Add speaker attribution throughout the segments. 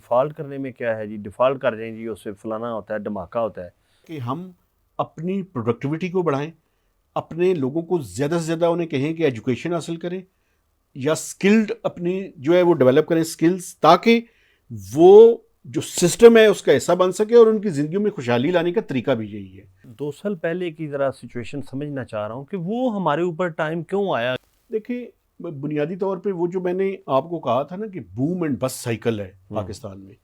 Speaker 1: Default کرنے میں کیا ہے جی، ڈیفالٹ کر جائیں جی اس سے فلانا ہوتا ہے، دھماکہ ہوتا ہے.
Speaker 2: کہ ہم اپنی پروڈکٹیوٹی کو بڑھائیں، اپنے لوگوں کو زیادہ سے زیادہ انہیں کہیں کہ ایجوکیشن حاصل کریں یا اسکلڈ اپنی جو ہے وہ ڈیولپ کریں اسکلز، تاکہ وہ جو سسٹم ہے اس کا حصہ بن سکے اور ان کی زندگیوں میں خوشحالی لانے کا طریقہ بھی یہی ہے.
Speaker 1: 2 سال پہلے کی ذرا سچویشن سمجھنا چاہ رہا ہوں کہ وہ ہمارے اوپر ٹائم کیوں آیا.
Speaker 2: دیکھیں بنیادی طور پہ وہ جو میں نے آپ کو کہا تھا نا کہ بوم اینڈ بس سائیکل ہے پاکستان میں.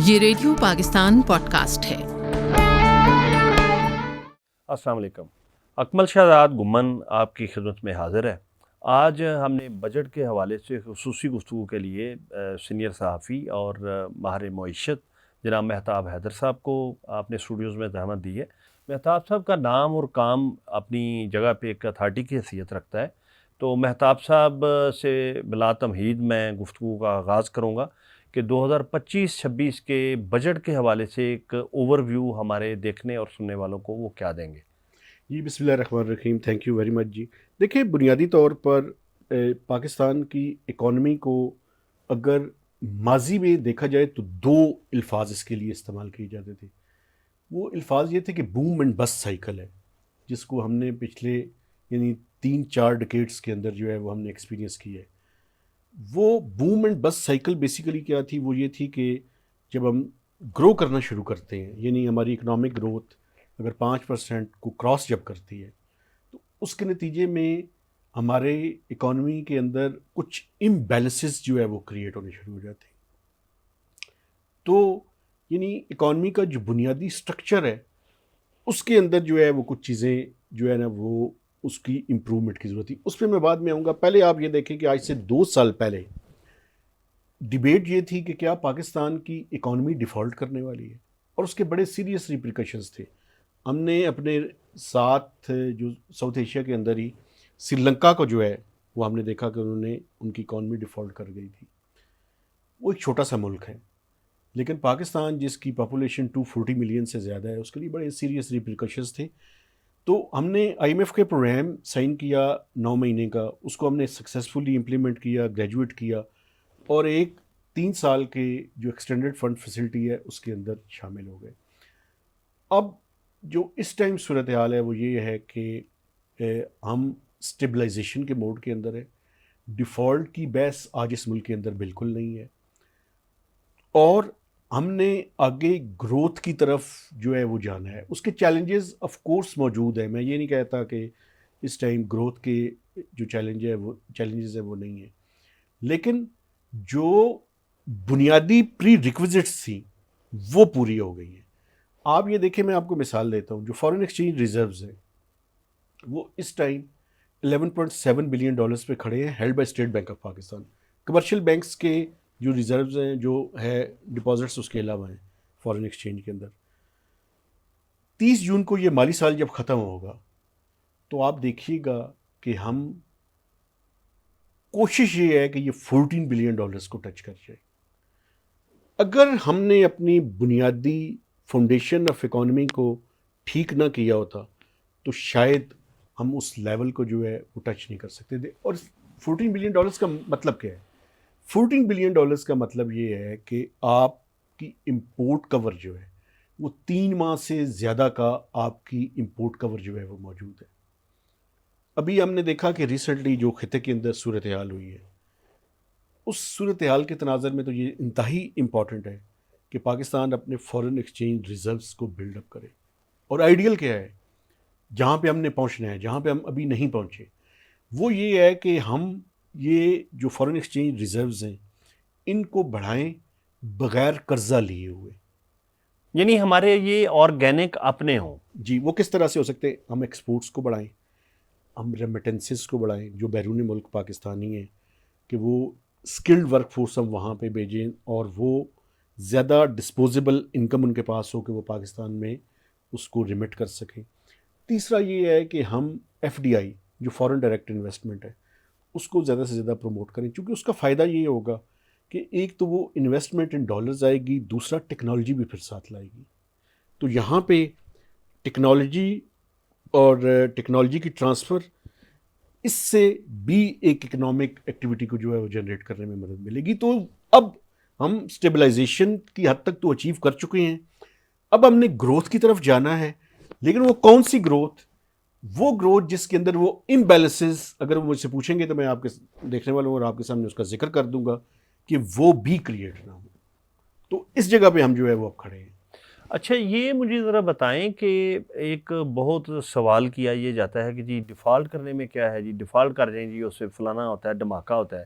Speaker 3: یہ ریڈیو پاکستان پوڈ کاسٹ ہے.
Speaker 1: السلام علیکم. اکمل شہزاد گمن آپ کی خدمت میں حاضر ہے. آج ہم نے بجٹ کے حوالے سے خصوصی گفتگو کے لیے سینئر صحافی اور ماہر معیشت جناب مہتاب حیدر صاحب کو آپ نے اسٹوڈیوز میں زحمت دی ہے. مہتاب صاحب کا نام اور کام اپنی جگہ پہ ایک اتھارٹی کی حیثیت رکھتا ہے. تو مہتاب صاحب سے بلا تمہید میں گفتگو کا آغاز کروں گا کہ 2025-26 کے بجٹ کے حوالے سے ایک اوور ویو ہمارے دیکھنے اور سننے والوں کو وہ کیا دیں گے.
Speaker 2: جی بسم اللہ الرحمن الرحیم، تھینک یو ویری مچ جی. دیکھیں بنیادی طور پر پاکستان کی اکانومی کو اگر ماضی میں دیکھا جائے تو 2 الفاظ اس کے لیے استعمال کیے جاتے تھے. وہ الفاظ یہ تھے کہ بوم اینڈ بس سائیکل ہے، جس کو ہم نے پچھلے یعنی 3-4 ڈیکیڈز کے اندر جو ہے وہ ہم نے ایکسپیرینس کی ہے. وہ بوم اینڈ بس سائیکل بیسیکلی کیا تھی؟ وہ یہ تھی کہ جب ہم گرو کرنا شروع کرتے ہیں، یعنی ہماری اکنامک گروتھ اگر 5% کو کراس جب کرتی ہے تو اس کے نتیجے میں ہمارے اکانومی کے اندر کچھ امبیلنسز جو ہے وہ کریٹ ہونے شروع ہو جاتے ہیں. تو یعنی اکانومی کا جو بنیادی سٹرکچر ہے اس کے اندر جو ہے وہ کچھ چیزیں جو ہے نا وہ اس کی امپرومنٹ کی ضرورت تھی. اس پہ میں بعد میں آؤں گا. پہلے آپ یہ دیکھیں کہ آج سے 2 سال پہلے ڈیبیٹ یہ تھی کہ کیا پاکستان کی اکانومی ڈیفالٹ کرنے والی ہے، اور اس کے بڑے سیریس ریپریکشنز تھے. ہم نے اپنے ساتھ جو ساؤتھ ایشیا کے اندر ہی سری لنکا کو جو ہے وہ ہم نے دیکھا کہ ان کی اکانومی ڈیفالٹ کر گئی تھی. وہ ایک چھوٹا سا ملک ہے، لیکن پاکستان جس کی پاپولیشن 240 ملین سے زیادہ ہے، اس کے لیے بڑے سیریس ریپریکشنز تھے. تو ہم نے آئی ایم ایف کے پروگرام سائن کیا 9 مہینے کا، اس کو ہم نے سکسیزفلی امپلیمنٹ کیا، گریجویٹ کیا، اور ایک 3 سال کے جو ایکسٹینڈڈ فنڈ فیسلٹی ہے اس کے اندر شامل ہو گئے. اب جو اس ٹائم صورتحال ہے وہ یہ ہے کہ ہم اسٹیبلائزیشن کے موڈ کے اندر ہے. ڈیفالٹ کی بحث آج اس ملک کے اندر بالکل نہیں ہے، اور ہم نے آگے گروتھ کی طرف جو ہے وہ جانا ہے. اس کے چیلنجز آف کورس موجود ہیں، میں یہ نہیں کہتا کہ اس ٹائم گروتھ کے جو چیلنجز ہیں وہ نہیں ہیں، لیکن جو بنیادی پری ریکوزٹس تھیں وہ پوری ہو گئی ہیں. آپ یہ دیکھیں، میں آپ کو مثال دیتا ہوں. جو فارن ایکسچینج ریزروز ہیں وہ اس ٹائم $11.7 بلین پہ کھڑے ہیں، held by state bank of Pakistan. Commercial banks کے جو ریزروز ہیں جو ہے ڈپازٹس اس کے علاوہ ہیں فارن ایکسچینج کے اندر. 30 جون کو یہ مالی سال جب ختم ہوگا تو آپ دیکھیے گا کہ ہم کوشش یہ ہے کہ یہ $14 بلین کو ٹچ کر جائے. اگر ہم نے اپنی بنیادی فاؤنڈیشن آف اکانومی کو ٹھیک نہ کیا ہوتا تو شاید ہم اس لیول کو جو ہے وہ ٹچ نہیں کر سکتے تھے. اور $14 بلین کا مطلب کیا ہے؟ $14 بلین کا مطلب یہ ہے کہ آپ کی امپورٹ کور جو ہے وہ 3 ماہ سے زیادہ کا آپ کی امپورٹ کور جو ہے وہ موجود ہے. ابھی ہم نے دیکھا کہ ریسنٹلی جو خطے کے اندر صورتحال ہوئی ہے، اس صورتحال کے تناظر میں تو یہ انتہائی امپورٹنٹ ہے کہ پاکستان اپنے فارن ایکسچینج ریزروز کو بلڈ اپ کرے. اور آئیڈیل کیا ہے جہاں پہ ہم نے پہنچنا ہے، جہاں پہ ہم ابھی نہیں پہنچے، وہ یہ ہے کہ ہم یہ جو فارن ایکسچینج ریزروز ہیں ان کو بڑھائیں بغیر قرضہ لیے ہوئے.
Speaker 1: یعنی ہمارے یہ آرگینک اپنے ہوں.
Speaker 2: جی وہ کس طرح سے ہو سکتے؟ ہم ایکسپورٹس کو بڑھائیں، ہم ریمیٹنسز کو بڑھائیں، جو بیرون ملک پاکستانی ہیں کہ وہ اسکلڈ ورک فورس ہم وہاں پہ بھیجیں اور وہ زیادہ ڈسپوزیبل انکم ان کے پاس ہو کہ وہ پاکستان میں اس کو ریمٹ کر سکیں. تیسرا یہ ہے کہ ہم ایف ڈی آئی جو فارن ڈائریکٹ انویسٹمنٹ ہے اس کو زیادہ سے زیادہ پروموٹ کریں، چونکہ اس کا فائدہ یہ ہوگا کہ ایک تو وہ انویسٹمنٹ ان ڈالرز آئے گی، دوسرا ٹیکنالوجی بھی پھر ساتھ لائے گی. تو یہاں پہ ٹیکنالوجی اور ٹیکنالوجی کی ٹرانسفر اس سے بھی ایک اکنامک ایکٹیویٹی کو جو ہے وہ جنریٹ کرنے میں مدد ملے گی. تو اب ہم اسٹیبلائزیشن کی حد تک تو اچیو کر چکے ہیں, اب ہم نے گروتھ کی طرف جانا ہے. لیکن وہ کون سی گروتھ؟ وہ گروتھ جس کے اندر وہ امبیلنسز, اگر وہ مجھ سے پوچھیں گے تو میں آپ کے دیکھنے والوں اور آپ کے سامنے اس کا ذکر کر دوں گا کہ وہ بھی کریٹ نہ ہو. تو اس جگہ پہ ہم جو ہے وہ اب کھڑے ہیں.
Speaker 1: اچھا یہ مجھے ذرا بتائیں کہ ایک بہت سوال کیا یہ جاتا ہے کہ جی ڈیفالٹ کرنے میں کیا ہے جی, ڈیفالٹ کر جائیں جی اس سے فلانا ہوتا ہے, دھماکہ ہوتا ہے.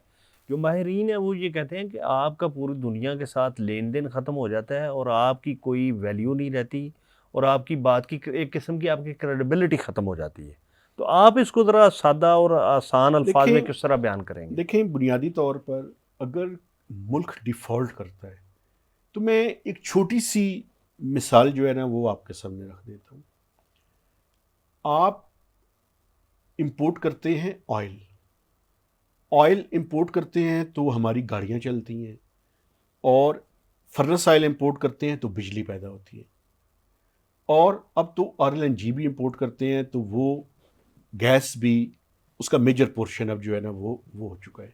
Speaker 1: جو ماہرین ہیں وہ یہ کہتے ہیں کہ آپ کا پوری دنیا کے ساتھ لین دین ختم ہو جاتا ہے اور آپ کی کوئی ویلیو نہیں رہتی اور آپ کی بات کی ایک قسم کی آپ کی کریڈیبلٹی ختم ہو جاتی ہے. تو آپ اس کو ذرا سادہ اور آسان الفاظ میں کس طرح بیان کریں گے؟
Speaker 2: دیکھیں بنیادی طور پر اگر ملک ڈیفالٹ کرتا ہے تو میں ایک چھوٹی سی مثال جو ہے نا وہ آپ کے سامنے رکھ دیتا ہوں. آپ امپورٹ کرتے ہیں آئل امپورٹ کرتے ہیں تو ہماری گاڑیاں چلتی ہیں, اور فرنس آئل امپورٹ کرتے ہیں تو بجلی پیدا ہوتی ہے, اور اب تو RLNG بھی امپورٹ کرتے ہیں تو وہ گیس بھی اس کا میجر پورشن اب جو ہے نا وہ ہو چکا ہے.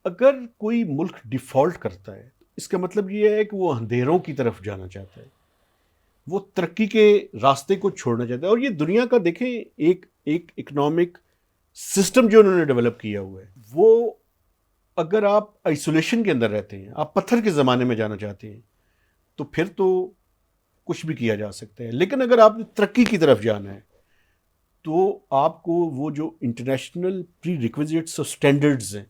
Speaker 2: اگر کوئی ملک ڈیفالٹ کرتا ہے اس کا مطلب یہ ہے کہ وہ اندھیروں کی طرف جانا چاہتا ہے, وہ ترقی کے راستے کو چھوڑنا چاہتا ہے. اور یہ دنیا کا دیکھیں ایک اکنامک سسٹم جو انہوں نے ڈیولپ کیا ہوا ہے, وہ اگر آپ آئسولیشن کے اندر رہتے ہیں, آپ پتھر کے زمانے میں جانا چاہتے ہیں تو پھر تو کچھ بھی کیا جا سکتا ہے. لیکن اگر آپ نے ترقی کی طرف جانا ہے تو آپ کو وہ جو انٹرنیشنل پری ریکویزٹس اور اسٹینڈرڈز ہیں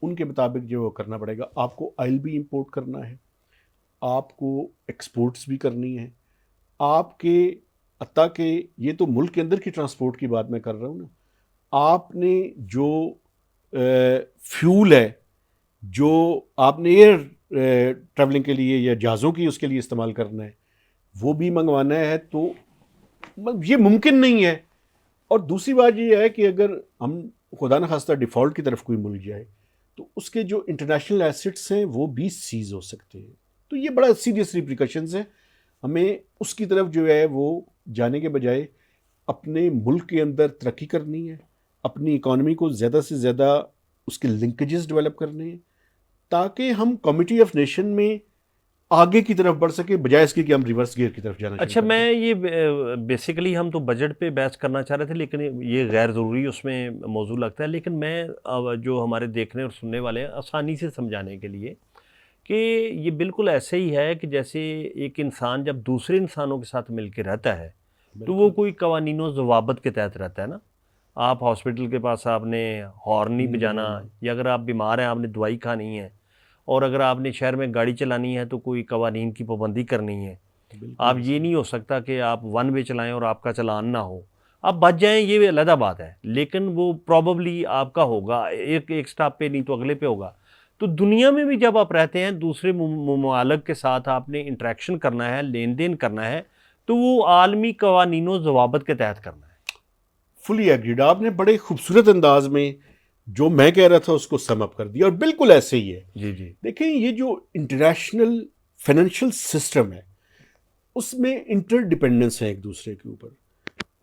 Speaker 2: ان کے مطابق جو وہ کرنا پڑے گا. آپ کو آئل بھی امپورٹ کرنا ہے, آپ کو ایکسپورٹس بھی کرنی ہے, آپ کے حتیٰ کہ یہ تو ملک کے اندر کی ٹرانسپورٹ کی بات میں کر رہا ہوں نا, آپ نے جو فیول ہے جو آپ نے ایئر ٹریولنگ کے لیے یا جہازوں کی اس کے لیے استعمال کرنا ہے وہ بھی منگوانا ہے. تو یہ ممکن نہیں ہے. اور دوسری بات یہ ہے کہ اگر ہم خدا نخواستہ ڈیفالٹ کی طرف کوئی ملک جائے تو اس کے جو انٹرنیشنل ایسٹس ہیں وہ بھی سیز ہو سکتے ہیں. تو یہ بڑا سیریس ریپریکشنز ہیں. ہمیں اس کی طرف جو ہے وہ جانے کے بجائے اپنے ملک کے اندر ترقی کرنی ہے, اپنی اکانومی کو زیادہ سے زیادہ اس کے لنکیجز ڈیولپ کرنے ہیں تاکہ ہم کمیٹی آف نیشن میں آگے کی طرف بڑھ سکے, بجائے اس کے کہ ہم ریورس گیئر کی طرف جانا.
Speaker 1: اچھا میں یہ بیسیکلی ہم تو بجٹ پہ بحث کرنا چاہ رہے تھے لیکن یہ غیر ضروری اس میں موضوع لگتا ہے. لیکن میں جو ہمارے دیکھنے اور سننے والے ہیں آسانی سے سمجھانے کے لیے کہ یہ بالکل ایسے ہی ہے کہ جیسے ایک انسان جب دوسرے انسانوں کے ساتھ مل کے رہتا ہے تو وہ کوئی قوانین و ضوابط کے تحت رہتا ہے نا. آپ ہاسپٹل کے پاس آپ نے ہارن نہیں بجانا, یا اگر آپ بیمار ہیں آپ نے دوائی کھانی ہے, اور اگر آپ نے شہر میں گاڑی چلانی ہے تو کوئی قوانین کی پابندی کرنی ہے. آپ یہ نہیں ہو سکتا کہ آپ ون وے چلائیں اور آپ کا چلان نہ ہو. آپ بچ جائیں یہ علیحدہ بات ہے, لیکن وہ پروبیبلی آپ کا ہوگا, ایک سٹاپ پہ نہیں تو اگلے پہ ہوگا. تو دنیا میں بھی جب آپ رہتے ہیں دوسرے ممالک کے ساتھ آپ نے انٹریکشن کرنا ہے, لین دین کرنا ہے, تو وہ عالمی قوانین و ضوابط کے تحت کرنا ہے.
Speaker 2: فلی ایگریڈ. آپ نے بڑے خوبصورت انداز میں جو میں کہہ رہا تھا اس کو سم اپ کر دیا, اور بالکل ایسے ہی ہے.
Speaker 1: جی جی
Speaker 2: دیکھیں یہ جو انٹرنیشنل فائنینشیل سسٹم ہے اس میں انٹر ڈپینڈنس ہے ایک دوسرے کے اوپر,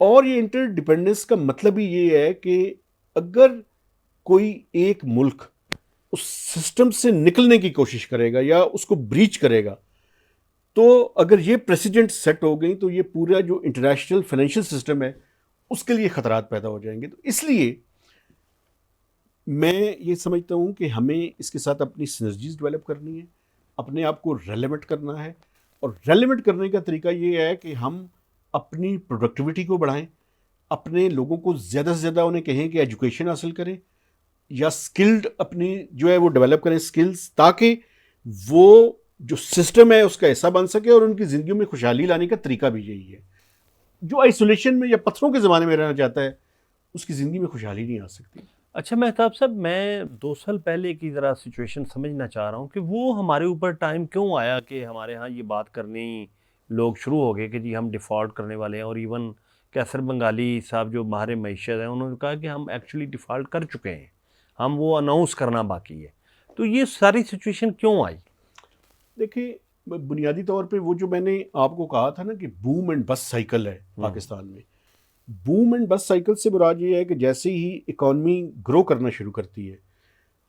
Speaker 2: اور یہ انٹر ڈپینڈنس کا مطلب ہی یہ ہے کہ اگر کوئی ایک ملک اس سسٹم سے نکلنے کی کوشش کرے گا یا اس کو بریچ کرے گا تو اگر یہ پریسیڈنٹ سیٹ ہو گئی تو یہ پورا جو انٹرنیشنل فائنینشیل سسٹم ہے اس کے لیے خطرات پیدا ہو جائیں گے. تو اس لیے میں یہ سمجھتا ہوں کہ ہمیں اس کے ساتھ اپنی سینرجیز ڈیولپ کرنی ہے, اپنے آپ کو ریلیونٹ کرنا ہے, اور ریلیونٹ کرنے کا طریقہ یہ ہے کہ ہم اپنی پروڈکٹیوٹی کو بڑھائیں, اپنے لوگوں کو زیادہ سے زیادہ انہیں کہیں کہ ایجوکیشن حاصل کریں یا اسکلڈ اپنی جو ہے وہ ڈیولپ کریں اسکلز, تاکہ وہ جو سسٹم ہے اس کا حصہ بن سکے, اور ان کی زندگیوں میں خوشحالی لانے کا طریقہ بھی یہی ہے. جو آئسولیشن میں یا پتھروں کے زمانے میں رہنا چاہتا ہے اس کی زندگی میں خوشحالی نہیں آ سکتی.
Speaker 1: اچھا مہتاب صاحب, میں 2 سال پہلے کی ذرا سچویشن سمجھنا چاہ رہا ہوں کہ وہ ہمارے اوپر ٹائم کیوں آیا کہ ہمارے ہاں یہ بات کرنی لوگ شروع ہو گئے کہ جی ہم ڈیفالٹ کرنے والے ہیں. اور ایون کیسر بنگالی صاحب جو ماہر معیشت ہیں انہوں نے کہا کہ ہم ایکچولی ڈیفالٹ کر چکے ہیں, ہم وہ اناؤنس کرنا باقی ہے. تو یہ ساری سچویشن کیوں آئی؟
Speaker 2: دیکھیں بنیادی طور پہ وہ جو میں نے آپ کو کہا تھا نا کہ بوم اینڈ بس سائیکل ہے پاکستان میں, بوم اینڈ بس سائیکل سے مراد یہ ہے کہ جیسے ہی اکانومی گرو کرنا شروع کرتی ہے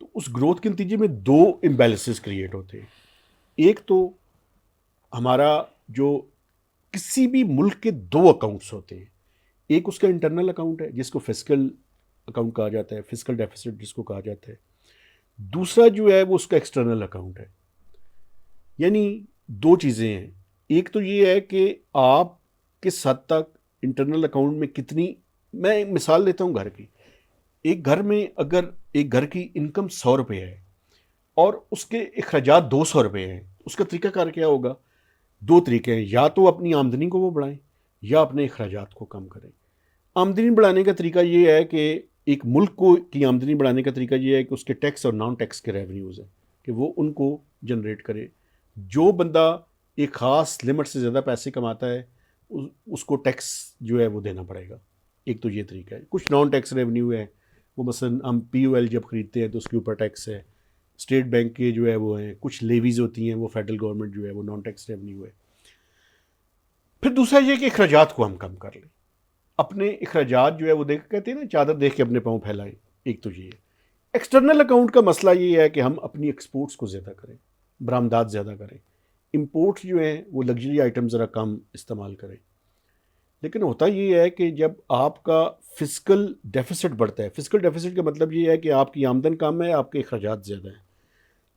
Speaker 2: تو اس گروتھ کے نتیجے میں دو امبیلنسز کریٹ ہوتے ہیں. ایک تو ہمارا جو کسی بھی ملک کے دو اکاؤنٹس ہوتے ہیں. ایک اس کا انٹرنل اکاؤنٹ ہے جس کو فسکل اکاؤنٹ کہا جاتا ہے, فسکل ڈیفیسٹ جس کو کہا جاتا ہے. دوسرا جو ہے وہ اس کا ایکسٹرنل اکاؤنٹ ہے. یعنی دو چیزیں ہیں. ایک تو یہ ہے کہ آپ کس حد تک انٹرنل اکاؤنٹ میں کتنی, میں مثال دیتا ہوں گھر کی. ایک گھر میں اگر ایک گھر کی انکم 100 روپے ہے اور اس کے اخراجات 200 روپے ہیں, اس کا طریقہ کار کیا ہوگا؟ دو طریقے ہیں, یا تو اپنی آمدنی کو وہ بڑھائیں یا اپنے اخراجات کو کم کریں. آمدنی بڑھانے کا طریقہ یہ ہے کہ ایک ملک کو کی آمدنی بڑھانے کا طریقہ یہ ہے کہ اس کے ٹیکس اور نان ٹیکس کے ریونیوز ہیں کہ وہ ان کو جنریٹ کرے. جو بندہ ایک خاص لمٹ سے زیادہ پیسے کماتا ہے اس کو ٹیکس جو ہے وہ دینا پڑے گا. ایک تو یہ طریقہ ہے. کچھ نان ٹیکس ریونیو ہے, وہ مثلا ہم پی او ایل جب خریدتے ہیں تو اس کے اوپر ٹیکس ہے. اسٹیٹ بینک کے جو ہے وہ ہیں, کچھ لیویز ہوتی ہیں وہ فیڈرل گورنمنٹ جو ہے وہ نان ٹیکس ریونیو ہے. پھر دوسرا یہ کہ اخراجات کو ہم کم کر لیں. اپنے اخراجات جو ہے وہ دیکھ کہتے ہیں نا چادر دیکھ کے اپنے پاؤں پھیلائیں. ایک تو یہ ہے. ایکسٹرنل اکاؤنٹ کا مسئلہ یہ ہے کہ ہم اپنی ایکسپورٹس کو زیادہ کریں, برآمدات زیادہ کریں. امپورٹس جو ہیں وہ لگژری آئٹم ذرا کم استعمال کریں. لیکن ہوتا یہ ہے کہ جب آپ کا فسکل ڈیفیسٹ بڑھتا ہے, فسکل ڈیفیسٹ کا مطلب یہ ہے کہ آپ کی آمدن کم ہے, آپ کے اخراجات زیادہ ہیں,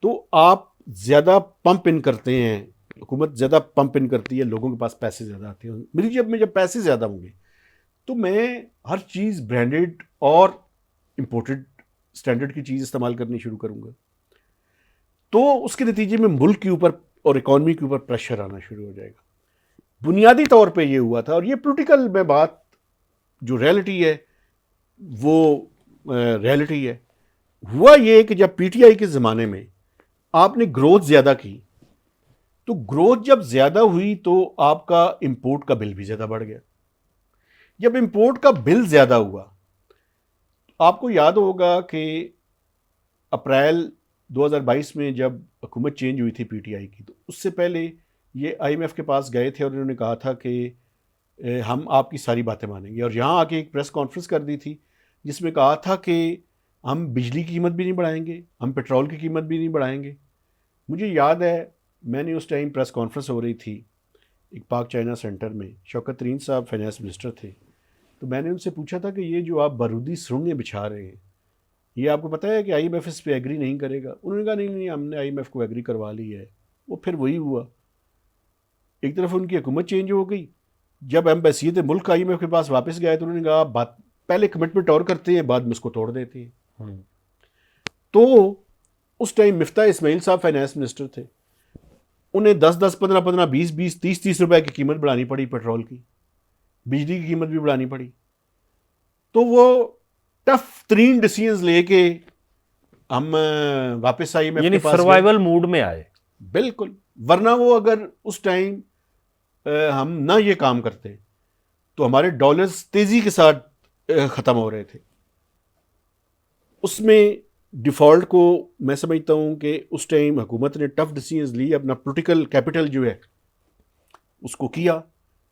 Speaker 2: تو آپ زیادہ پمپ ان کرتے ہیں, حکومت زیادہ پمپ ان کرتی ہے, لوگوں کے پاس پیسے زیادہ آتے ہیں. میری جب پیسے زیادہ ہوں گے تو میں ہر چیز برانڈیڈ اور امپورٹڈ اسٹینڈرڈ کی چیز استعمال کرنی شروع کروں گا. تو اس کے نتیجے میں ملک کے اوپر اور اکانومی کے اوپر پریشر آنا شروع ہو جائے گا. بنیادی طور پہ یہ ہوا تھا, اور یہ پولیٹیکل میں بات جو ریئلٹی ہے وہ ریئلٹی ہے. ہوا یہ کہ جب پی ٹی آئی کے زمانے میں آپ نے گروتھ زیادہ کی, تو گروتھ جب زیادہ ہوئی تو آپ کا امپورٹ کا بل بھی زیادہ بڑھ گیا. جب امپورٹ کا بل زیادہ ہوا, آپ کو یاد ہوگا کہ اپریل 2022 میں جب حکومت چینج ہوئی تھی پی ٹی آئی کی, تو اس سے پہلے یہ آئی ایم ایف کے پاس گئے تھے اور انہوں نے کہا تھا کہ ہم آپ کی ساری باتیں مانیں گے, اور یہاں آ کے ایک پریس کانفرنس کر دی تھی جس میں کہا تھا کہ ہم بجلی کی قیمت بھی نہیں بڑھائیں گے, ہم پیٹرول کی قیمت بھی نہیں بڑھائیں گے. مجھے یاد ہے میں نے اس ٹائم پریس کانفرنس ہو رہی تھی ایک پاک چائنا سینٹر میں, شوکت ترین صاحب فائنانس منسٹر تھے, تو میں نے ان سے پوچھا تھا کہ یہ جو آپ بارودی سرنگیں بچھا رہے ہیں یہ آپ کو پتہ ہے کہ آئی ایم ایف اس پہ ایگری نہیں کرے گا؟ انہوں نے کہا نہیں ہم نے آئی ایم ایف کو ایگری کروا لی ہے. وہ پھر وہی ہوا, ایک طرف ان کی حکومت چینج ہو گئی, جب ایمبیسیت ملک آئی ایم ایف کے پاس واپس گئے تو انہوں نے کہا بات پہلے کمٹمنٹ اور کرتے ہیں بعد میں اس کو توڑ دیتے ہیں. تو اس ٹائم مفتاح اسماعیل صاحب فائنانس منسٹر تھے, انہیں 10 15 20 30 روپے کی قیمت بڑھانی پڑی پیٹرول کی, بجلی کی قیمت بھی بڑھانی پڑی. تو وہ ٹف ترین ڈیسیژنز لے کے ہم واپس آئی ایم ایف
Speaker 1: یعنی
Speaker 2: کے پاس
Speaker 1: سروائیول موڈ میں آئے.
Speaker 2: بالکل, ورنہ وہ اگر اس ٹائم ہم نہ یہ کام کرتے تو ہمارے ڈالرز تیزی کے ساتھ ختم ہو رہے تھے. اس میں ڈیفالٹ کو میں سمجھتا ہوں کہ اس ٹائم حکومت نے ٹف ڈیسیژنز لی, اپنا پولیٹیکل کیپٹل جو ہے اس کو کیا,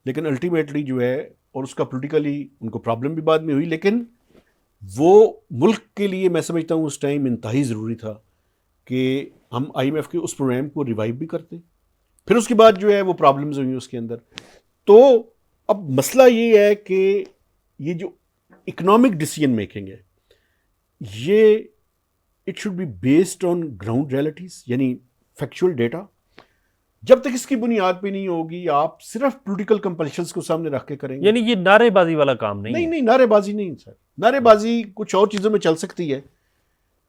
Speaker 2: لیکن الٹیمیٹلی جو ہے, اور اس کا پولیٹیکلی ان کو پرابلم بھی بعد میں ہوئی, لیکن وہ ملک کے لیے میں سمجھتا ہوں اس ٹائم انتہائی ضروری تھا کہ ہم آئی ایم ایف کے اس پروگرام کو ریوائیو بھی کرتے. پھر اس کے بعد جو ہے وہ پرابلمز ہوئی اس کے اندر. تو اب مسئلہ یہ ہے کہ یہ جو اکنامک ڈیسیژن میکنگ ہے یہ it should be based on ground realities, یعنی فیکچوئل ڈیٹا. جب تک اس کی بنیاد پہ نہیں ہوگی آپ صرف پولیٹیکل کمپلشنز کو سامنے رکھ کے کریں گے.
Speaker 1: یعنی یہ نعرے بازی والا کام نہیں.
Speaker 2: نہیں نعرے بازی نہیں سر, نعرے بازی کچھ اور چیزوں میں چل سکتی ہے.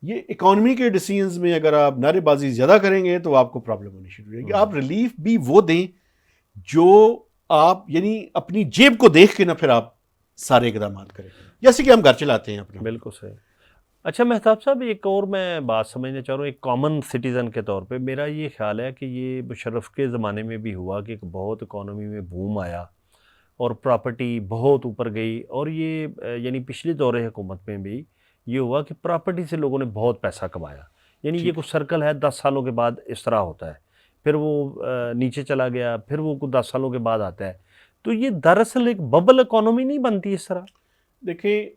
Speaker 2: یہ اکانومی کے ڈیسیژنز میں اگر آپ نعرے بازی زیادہ کریں گے تو آپ کو پرابلم ہونی شروع ہو جائے گی. آپ ریلیف بھی وہ دیں جو آپ یعنی اپنی جیب کو دیکھ کے نہ پھر آپ سارے اقدامات کریں, جیسے کہ ہم گھر چلاتے ہیں اپنا.
Speaker 1: بالکل صحیح. اچھا مہتاب صاحب, ایک اور میں بات سمجھنا چاہ رہا ہوں, ایک کامن سٹیزن کے طور پہ میرا یہ خیال ہے کہ یہ مشرف کے زمانے میں بھی ہوا کہ ایک بہت اکانومی میں بوم آیا اور پراپرٹی بہت اوپر گئی, اور یہ یعنی پچھلے دور حکومت میں بھی یہ ہوا کہ پراپرٹی سے لوگوں نے بہت پیسہ کمایا. یعنی یہ کچھ سرکل ہے, 10 سالوں کے بعد اس طرح ہوتا ہے, پھر وہ نیچے چلا گیا, پھر وہ کچھ 10 سالوں کے بعد آتا ہے. تو یہ دراصل ایک ببل اکانومی نہیں بنتی اس طرح؟
Speaker 2: دیکھیں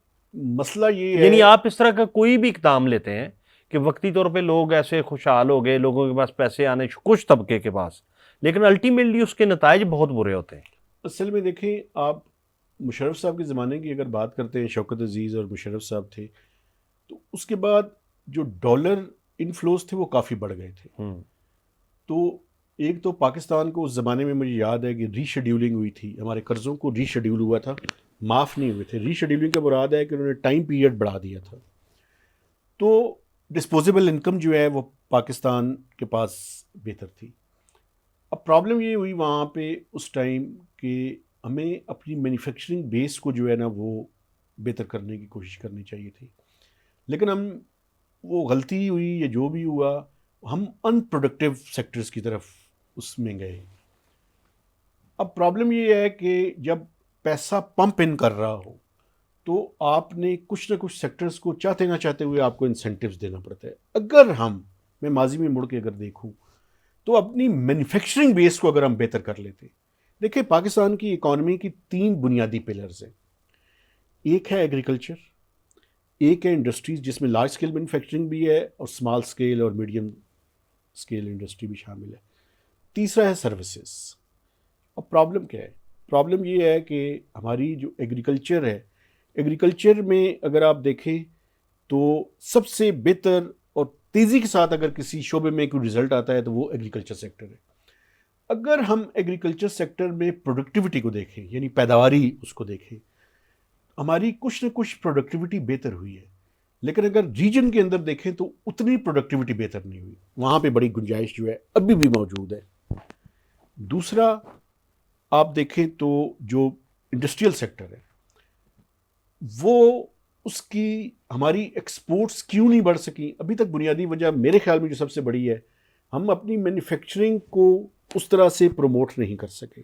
Speaker 2: مسئلہ یہ ہے،
Speaker 1: یعنی آپ اس طرح کا کوئی بھی اقدام لیتے ہیں کہ وقتی طور پہ لوگ ایسے خوشحال ہو گئے، لوگوں کے پاس پیسے آنے کچھ طبقے کے پاس، لیکن الٹیمیٹلی اس کے نتائج بہت برے ہوتے ہیں۔
Speaker 2: اصل میں دیکھیں آپ مشرف صاحب کے زمانے کی اگر بات کرتے ہیں، شوکت عزیز اور مشرف صاحب تھے، تو اس کے بعد جو ڈالر انفلوز تھے وہ کافی بڑھ گئے تھے۔ تو ایک تو پاکستان کو اس زمانے میں مجھے یاد ہے کہ ری شیڈیولنگ ہوئی تھی، ہمارے قرضوں کو ری شیڈیول ہوا تھا، معاف نہیں ہوئے تھے۔ ری شیڈیولنگ کا مراد ہے کہ انہوں نے ٹائم پیریڈ بڑھا دیا تھا، تو ڈسپوزیبل انکم جو ہے وہ پاکستان کے پاس بہتر تھی۔ اب پرابلم یہ ہوئی وہاں پہ اس ٹائم کہ ہمیں اپنی مینوفیکچرنگ بیس کو جو ہے نا وہ بہتر کرنے کی کوشش کرنی چاہیے تھی، لیکن ہم وہ غلطی ہوئی یا جو بھی ہوا، ہم ان پروڈکٹیو سیکٹرز کی طرف اس میں گئے۔ اب پرابلم یہ ہے کہ جب پیسہ پمپ ان کر رہا ہو تو آپ نے کچھ نہ کچھ سیکٹرز کو چاہتے نہ چاہتے ہوئے آپ کو انسینٹیوز دینا پڑتا ہے۔ اگر میں ماضی میں مڑ کے اگر دیکھوں تو اپنی مینوفیکچرنگ بیس کو اگر ہم بہتر کر لیتے، دیکھیں پاکستان کی اکانومی کی 3 بنیادی پلرز ہیں۔ ایک ہے ایگریکلچر، ایک ہے انڈسٹریز جس میں لارج اسکیل مینوفیکچرنگ بھی ہے اور اسمال اسکیل اور میڈیم اسکیل انڈسٹری بھی شامل ہے۔ تیسرا ہے سروسز۔ اب پرابلم کیا ہے؟ پرابلم یہ ہے کہ ہماری جو ایگریکلچر ہے، ایگریکلچر میں اگر آپ دیکھیں تو سب سے بہتر اور تیزی کے ساتھ اگر کسی شعبے میں کوئی رزلٹ آتا ہے تو وہ ایگریکلچر سیکٹر ہے۔ اگر ہم ایگریکلچر سیکٹر میں پروڈکٹیوٹی کو دیکھیں، یعنی پیداواری اس کو دیکھیں، ہماری کچھ نہ کچھ پروڈکٹیوٹی بہتر ہوئی ہے، لیکن اگر ریجن کے اندر دیکھیں تو اتنی پروڈکٹیوٹی بہتر نہیں ہوئی، وہاں پہ بڑی گنجائش جو ہے ابھی بھی موجود ہے۔ دوسرا آپ دیکھیں تو جو انڈسٹریل سیکٹر ہے وہ اس کی ہماری ایکسپورٹس کیوں نہیں بڑھ سکی؟ ابھی تک بنیادی وجہ میرے خیال میں جو سب سے بڑی ہے، ہم اپنی مینوفیکچرنگ کو اس طرح سے پروموٹ نہیں کر سکے۔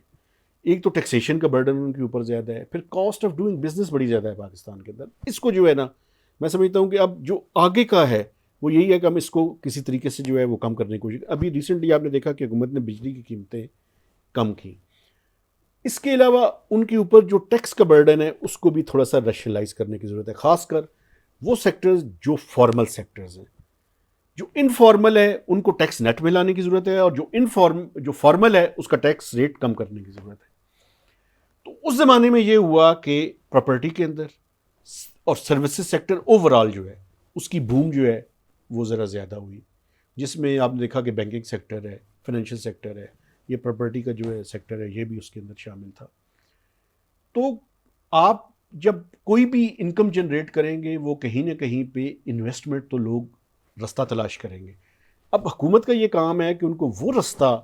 Speaker 2: ایک تو ٹیکسیشن کا برڈن ان کے اوپر زیادہ ہے، پھر کاسٹ آف ڈوئنگ بزنس بڑی زیادہ ہے پاکستان کے اندر۔ اس کو جو ہے نا میں سمجھتا ہوں کہ اب جو آگے کا ہے وہ یہی ہے کہ ہم اس کو کسی طریقے سے جو ہے وہ کم کرنے کی کوشش۔ ابھی ریسنٹلی آپ نے دیکھا کہ حکومت نے بجلی کی قیمتیں کم کی۔ اس کے علاوہ ان کے اوپر جو ٹیکس کا برڈن ہے اس کو بھی تھوڑا سا ریشنلائز کرنے کی ضرورت ہے، خاص کر وہ سیکٹرز جو فارمل سیکٹرز ہیں۔ جو انفارمل ہے ان کو ٹیکس نیٹ میں لانے کی ضرورت ہے، اور جو فارمل ہے اس کا ٹیکس ریٹ کم کرنے کی ضرورت ہے۔ تو اس زمانے میں یہ ہوا کہ پراپرٹی کے اندر اور سروسز سیکٹر اوور آل جو ہے اس کی بوم جو ہے وہ ذرا زیادہ ہوئی، جس میں آپ نے دیکھا کہ بینکنگ سیکٹر ہے، فائنینشیل سیکٹر ہے، یہ پراپرٹی کا جو ہے سیکٹر ہے یہ بھی اس کے اندر شامل تھا۔ تو آپ جب کوئی بھی انکم جنریٹ کریں گے وہ کہیں نہ کہیں پہ انویسٹمنٹ تو لوگ رستہ تلاش کریں گے۔ اب حکومت کا یہ کام ہے کہ ان کو وہ رستہ،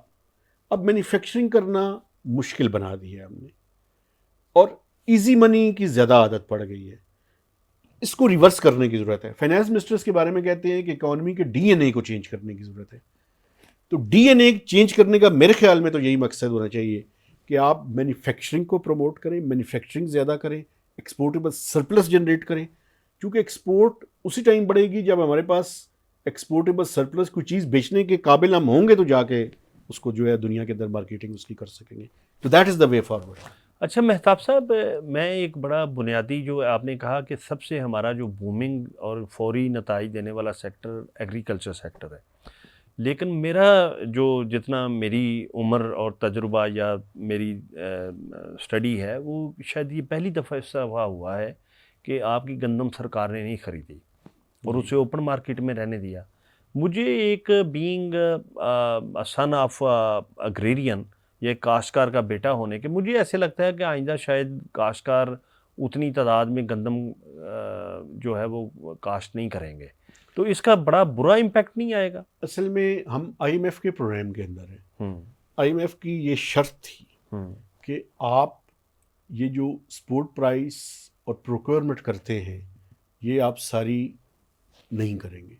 Speaker 2: اب مینوفیکچرنگ کرنا مشکل بنا دی ہے ہم نے، اور ایزی منی کی زیادہ عادت پڑ گئی ہے۔ اس کو ریورس کرنے کی ضرورت ہے۔ فائنانس منسٹرز کے بارے میں کہتے ہیں کہ اکانومی کے ڈی این اے کو چینج کرنے کی ضرورت ہے۔ تو ڈی این اے چینج کرنے کا میرے خیال میں تو یہی مقصد ہونا چاہیے کہ آپ مینوفیکچرنگ کو پروموٹ کریں، مینوفیکچرنگ زیادہ کریں، ایکسپورٹیبل سرپلس جنریٹ کریں، کیونکہ ایکسپورٹ اسی ٹائم بڑھے گی جب ہمارے پاس ایکسپورٹیبل سرپلس کوئی چیز بیچنے کے قابل ہم ہوں گے تو جا کے اس کو جو ہے دنیا کے اندر مارکیٹنگ اس کی کر سکیں گے۔ تو that is the way forward.
Speaker 1: اچھا مہتاب صاحب، میں ایک بڑا بنیادی جو آپ نے کہا کہ سب سے ہمارا جو بومنگ اور فوری نتائج دینے والا سیکٹر ایگریکلچر سیکٹر ہے، لیکن میرا جو جتنا میری عمر اور تجربہ یا میری اسٹڈی ہے وہ شاید یہ پہلی دفعہ اس طرح ہوا ہے کہ آپ کی گندم سرکار نے نہیں خریدی اور اسے اوپن مارکیٹ میں رہنے دیا۔ مجھے ایک بینگ سن آف اگریرین یا کاشتکار کا بیٹا ہونے کے مجھے ایسے لگتا ہے کہ آئندہ شاید کاشتکار اتنی تعداد میں گندم جو ہے وہ کاشت نہیں کریں گے، تو اس کا بڑا برا امپیکٹ نہیں آئے گا؟
Speaker 2: اصل میں ہم آئی ایم ایف کے پروگرام کے اندر ہیں۔ آئی ایم ایف کی یہ شرط تھی کہ آپ یہ جو سپورٹ پرائس اور پروکیورمنٹ کرتے ہیں یہ آپ ساری نہیں کریں گے۔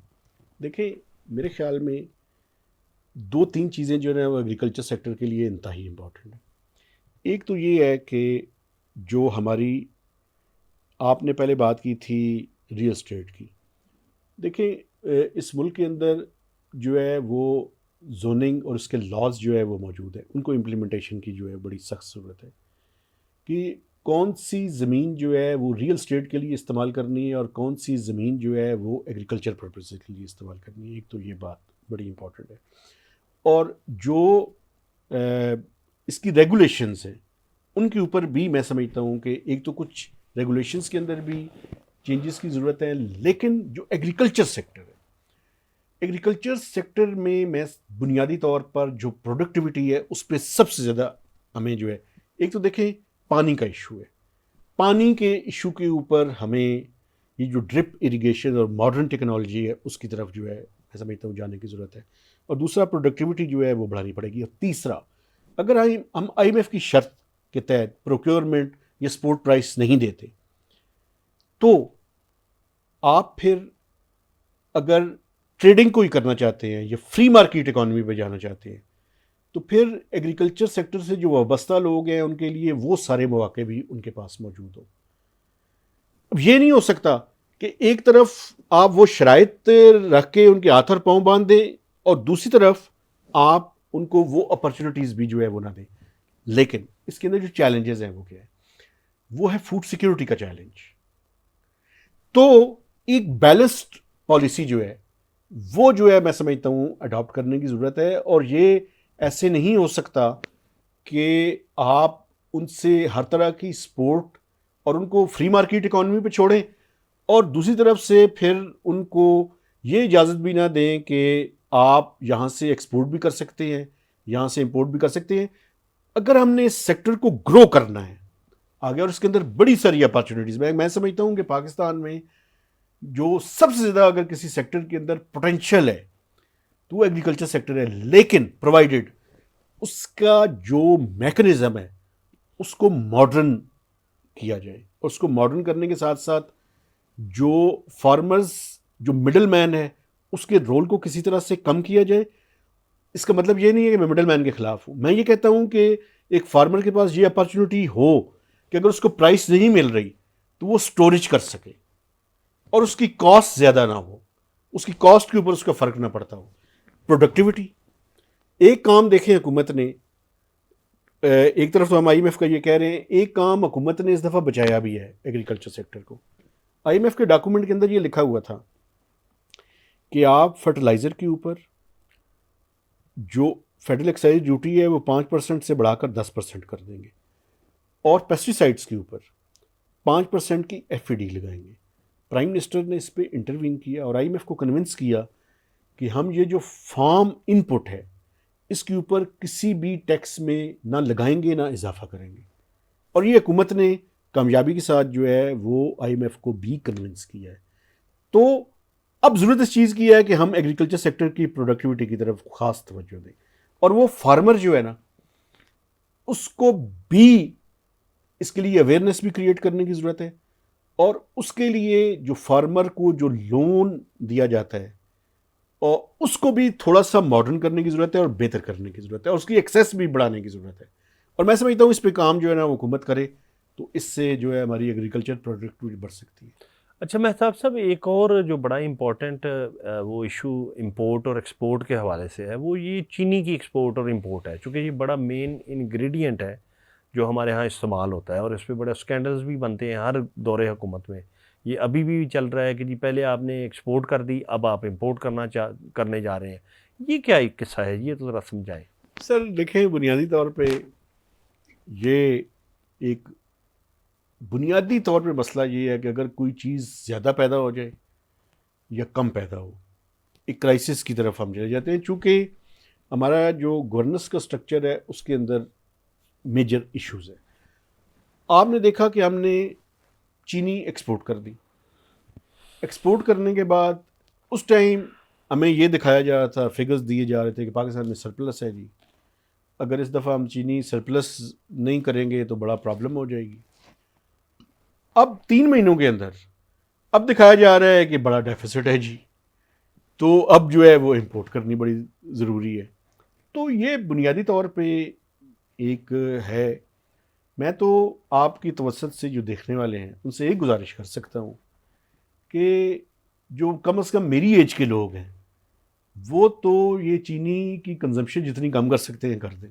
Speaker 2: دیکھیں میرے خیال میں 2-3 چیزیں جو ہیں وہ ایگریکلچر سیکٹر کے لیے انتہائی امپورٹنٹ ہیں۔ ایک تو یہ ہے کہ جو ہماری آپ نے پہلے بات کی تھی ریئل اسٹیٹ کی، دیکھیں اس ملک کے اندر جو ہے وہ زوننگ اور اس کے لاز جو ہے وہ موجود ہیں، ان کو امپلیمنٹیشن کی جو ہے بڑی سخت ضرورت ہے۔ کہ کون سی زمین جو ہے وہ ریئل اسٹیٹ کے لیے استعمال کرنی ہے اور کون سی زمین جو ہے وہ ایگریکلچر پرپز کے لیے استعمال کرنی ہے. ایک تو یہ بات بڑی امپورٹنٹ ہے. اور جو اس کی ریگولیشنز ہیں ان کے اوپر بھی میں سمجھتا ہوں کہ ایک تو کچھ ریگولیشنز کے اندر بھی چینجز کی ضرورت ہے, لیکن جو ایگریکلچر سیکٹر ہے, ایگریکلچر سیکٹر میں بنیادی طور پر جو پروڈکٹیوٹی ہے اس پہ سب سے زیادہ ہمیں جو ہے, ایک تو دیکھیں پانی کا ایشو ہے, پانی کے ایشو کے اوپر ہمیں یہ جو ڈرپ اریگیشن اور ماڈرن ٹیکنالوجی ہے اس کی طرف جو ہے میں سمجھتا ہوں جانے کی ضرورت ہے. اور دوسرا پروڈکٹیوٹی جو ہے وہ بڑھانی پڑے گی. اور تیسرا, اگر ہم آئی ایم ایف کی شرط کے تحت پروکیورمنٹ یا سپورٹ پرائس نہیں دیتے تو آپ پھر اگر ٹریڈنگ کو ہی کرنا چاہتے ہیں یا فری مارکیٹ اکانومی پہ جانا چاہتے ہیں تو پھر ایگریکلچر سیکٹر سے جو وابستہ لوگ ہیں ان کے لیے وہ سارے مواقع بھی ان کے پاس موجود ہوں. اب یہ نہیں ہو سکتا کہ ایک طرف آپ وہ شرائط رکھ کے ان کے ہاتھ اور پاؤں باندھ دیں اور دوسری طرف آپ ان کو وہ اپرچونیٹیز بھی جو ہے وہ نہ دیں. لیکن اس کے اندر جو چیلنجز ہیں وہ کیا ہے, وہ ہے فوڈ سیکیورٹی کا چیلنج. تو ایک بیلنسڈ پالیسی جو ہے وہ جو ہے میں سمجھتا ہوں اڈاپٹ کرنے کی ضرورت ہے. اور یہ ایسے نہیں ہو سکتا کہ آپ ان سے ہر طرح کی سپورٹ اور ان کو فری مارکیٹ اکانومی پہ چھوڑیں اور دوسری طرف سے پھر ان کو یہ اجازت بھی نہ دیں کہ آپ یہاں سے ایکسپورٹ بھی کر سکتے ہیں, یہاں سے امپورٹ بھی کر سکتے ہیں. اگر ہم نے اس سیکٹر کو گرو کرنا ہے آگے, اور اس کے اندر بڑی ساری اپارچونیٹیز, میں سمجھتا ہوں کہ پاکستان میں جو سب سے زیادہ اگر کسی سیکٹر کے اندر پوٹینشیل ہے تو وہ ایگریکلچر سیکٹر ہے, لیکن پرووائڈیڈ اس کا جو میکنزم ہے اس کو ماڈرن کیا جائے. اور اس کو ماڈرن کرنے کے ساتھ ساتھ جو فارمرز, جو مڈل مین ہے, اس کے رول کو کسی طرح سے کم کیا جائے. اس کا مطلب یہ نہیں ہے کہ میں مڈل مین کے خلاف ہوں. میں یہ کہتا ہوں کہ ایک فارمر کے پاس یہ اپارچونیٹی ہو کہ اگر اس کو پرائس نہیں مل رہی تو وہ سٹوریج کر سکے اور اس کی کاسٹ زیادہ نہ ہو, اس کی کاسٹ کے اوپر اس کا فرق نہ پڑتا ہو. پروڈکٹیوٹی ایک کام دیکھیں حکومت نے, ایک طرف تو ہم آئی ایم ایف کا یہ کہہ رہے ہیں, ایک کام حکومت نے اس دفعہ بچایا بھی ہے ایگریکلچر سیکٹر کو. آئی ایم ایف کے ڈاکومنٹ کے اندر یہ لکھا ہوا تھا کہ آپ فرٹیلائزر کے اوپر جو فیڈرل ایکسائز ڈیوٹی ہے وہ 5% سے بڑھا کر 10% کر دیں گے, اور پیسٹی سائڈس کے اوپر 5% کی ایف ای ڈی لگائیں گے. پرائم منسٹر نے اس پہ انٹروین کیا اور آئی ایم ایف کو کنونس کیا کہ ہم یہ جو فارم ان پٹ ہے اس کے اوپر کسی بھی ٹیکس میں نہ لگائیں گے نہ اضافہ کریں گے. اور یہ حکومت نے کامیابی کے ساتھ جو ہے وہ آئی ایم ایف کو بھی کنونس کیا ہے. تو اب ضرورت اس چیز کی ہے کہ ہم ایگریکلچر سیکٹر کی پروڈکٹیوٹی کی طرف خاص توجہ دیں, اور وہ فارمر جو ہے نا اس کو بھی اس کے لیے اویئرنیس بھی کریٹ کرنے کی ضرورت ہے, اور اس کے لیے جو فارمر کو جو لون دیا جاتا ہے اور اس کو بھی تھوڑا سا ماڈرن کرنے کی ضرورت ہے اور بہتر کرنے کی ضرورت ہے, اور اس کی ایکسیس بھی بڑھانے کی ضرورت ہے. اور میں سمجھتا ہوں اس پہ کام جو ہے نا وہ حکومت کرے تو اس سے جو ہے ہماری ایگریکلچر پروڈکٹیوٹی بڑھ سکتی ہے.
Speaker 1: اچھا مہتاب صاحب, ایک اور جو بڑا امپورٹنٹ وہ ایشو امپورٹ اور ایکسپورٹ کے حوالے سے ہے وہ یہ چینی کی ایکسپورٹ اور امپورٹ ہے, چونکہ یہ بڑا مین انگریڈینٹ ہے جو ہمارے ہاں استعمال ہوتا ہے, اور اس پہ بڑے اسکینڈلز بھی بنتے ہیں ہر دور حکومت میں. یہ ابھی بھی چل رہا ہے کہ جی پہلے آپ نے ایکسپورٹ کر دی, اب آپ امپورٹ کرنے جا رہے ہیں. یہ کیا ایک قصہ ہے, یہ تو ذرا سمجھائیں.
Speaker 2: سر دیکھیں, بنیادی طور پہ یہ ایک بنیادی طور پہ مسئلہ یہ ہے کہ اگر کوئی چیز زیادہ پیدا ہو جائے یا کم پیدا ہو, ایک کرائسس کی طرف ہم چلے جاتے ہیں. چونکہ ہمارا جو گورننس کا سٹرکچر ہے اس کے اندر میجر ایشوز ہیں. آپ نے دیکھا کہ ہم نے چینی ایکسپورٹ کر دی, ایکسپورٹ کرنے کے بعد اس ٹائم ہمیں یہ دکھایا جا رہا تھا, فگرز دیے جا رہے تھے کہ پاکستان میں سرپلس ہے جی, اگر اس دفعہ ہم چینی سرپلس نہیں کریں گے تو بڑا پرابلم ہو جائے گی. اب 3 مہینوں کے اندر اب دکھایا جا رہا ہے کہ بڑا ڈیفیسٹ ہے جی, تو اب جو ہے وہ امپورٹ کرنی بڑی ضروری ہے. تو یہ بنیادی طور پہ ایک ہے. میں تو آپ کی توسط سے جو دیکھنے والے ہیں ان سے ایک گزارش کر سکتا ہوں کہ جو کم از کم میری ایج کے لوگ ہیں وہ تو یہ چینی کی کنزمپشن جتنی کم کر سکتے ہیں کر دیں.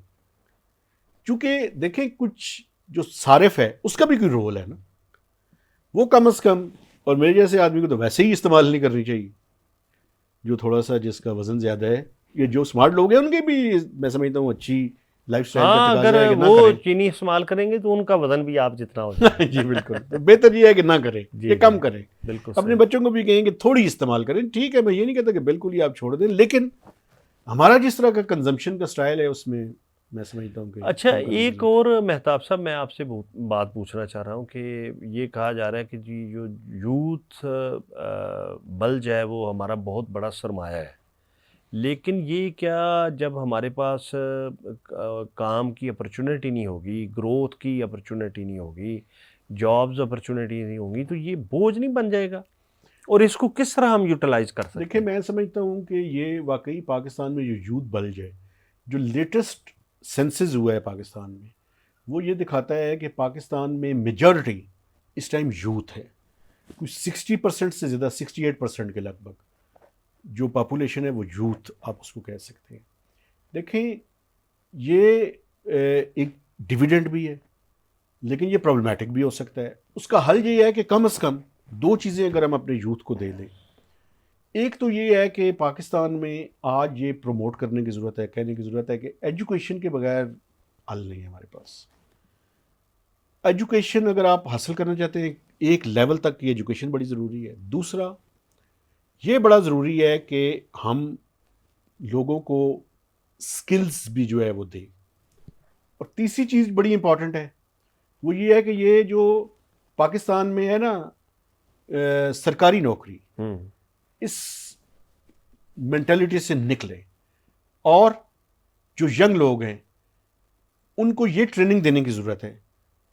Speaker 2: چونکہ دیکھیں کچھ جو صارف ہے اس کا بھی کوئی رول ہے نا, وہ کم از کم, اور میرے جیسے آدمی کو تو ویسے ہی استعمال نہیں کرنی چاہیے, جو تھوڑا سا جس کا وزن زیادہ ہے. یہ جو اسمارٹ لوگ ہیں ان کے بھی میں سمجھتا ہوں اچھی لائف اسٹائل کا
Speaker 1: ہاں،
Speaker 2: تقاضا
Speaker 1: اگر
Speaker 2: ہے کہ نہ
Speaker 1: وہ
Speaker 2: کریں.
Speaker 1: چینی استعمال کریں گے تو ان کا وزن بھی آپ جتنا ہو جائے.
Speaker 2: جی بالکل, تو بہتر یہ ہے کہ نہ کریں,
Speaker 1: جی
Speaker 2: یہ کم کریں.
Speaker 1: بالکل
Speaker 2: اپنے
Speaker 1: صحیح.
Speaker 2: بچوں کو بھی کہیں کہ تھوڑی استعمال کریں, ٹھیک ہے, میں یہ نہیں کہتا کہ بالکل ہی آپ چھوڑ دیں, لیکن ہمارا جس طرح کا کنزمپشن کا سٹائل ہے اس میں سمجھتا ہوں کہ
Speaker 1: اچھا،
Speaker 2: کم کرنے کی
Speaker 1: ایک
Speaker 2: ضرورت
Speaker 1: اور مہتاب صاحب میں آپ سے بات پوچھنا چاہ رہا ہوں کہ یہ کہا جا رہا ہے کہ جی جو یوتھ بلج ہے وہ ہمارا بہت بڑا سرمایہ ہے، لیکن یہ کیا جب ہمارے پاس کام کی اپرچونیٹی نہیں ہوگی، گروتھ کی اپرچونیٹی نہیں ہوگی، جابز اپرچونیٹی نہیں ہوگی تو یہ بوجھ نہیں بن جائے گا؟ اور اس کو کس طرح ہم یوٹیلائز کر
Speaker 2: ہے.
Speaker 1: سکتے
Speaker 2: دیکھیں
Speaker 1: ہیں؟
Speaker 2: میں سمجھتا ہوں کہ یہ واقعی پاکستان میں جو یوتھ بلج ہے, جو لیٹسٹ سینسز ہوا ہے پاکستان میں, وہ یہ دکھاتا ہے کہ پاکستان میں میجورٹی اس ٹائم یوتھ ہے. کچھ 60% سے زیادہ, 68% کے لگ بھگ جو پاپولیشن ہے وہ یوتھ آپ اس کو کہہ سکتے ہیں. دیکھیں یہ ایک ڈیویڈنڈ بھی ہے, لیکن یہ پرابلمیٹک بھی ہو سکتا ہے. اس کا حل یہ ہے کہ کم از کم دو چیزیں اگر ہم اپنے یوتھ کو دے دیں. ایک تو یہ ہے کہ پاکستان میں آج یہ پروموٹ کرنے کی ضرورت ہے, کہنے کی ضرورت ہے کہ ایجوکیشن کے بغیر حل نہیں ہے ہمارے پاس. ایجوکیشن اگر آپ حاصل کرنا چاہتے ہیں ایک لیول تک کی ایجوکیشن بڑی ضروری ہے. دوسرا یہ بڑا ضروری ہے کہ ہم لوگوں کو سکلز بھی جو ہے وہ دیں. اور تیسری چیز بڑی امپورٹنٹ ہے, وہ یہ ہے کہ یہ جو پاکستان میں ہے نا سرکاری نوکری, اس مینٹلٹی سے نکلے, اور جو ینگ لوگ ہیں ان کو یہ ٹریننگ دینے کی ضرورت ہے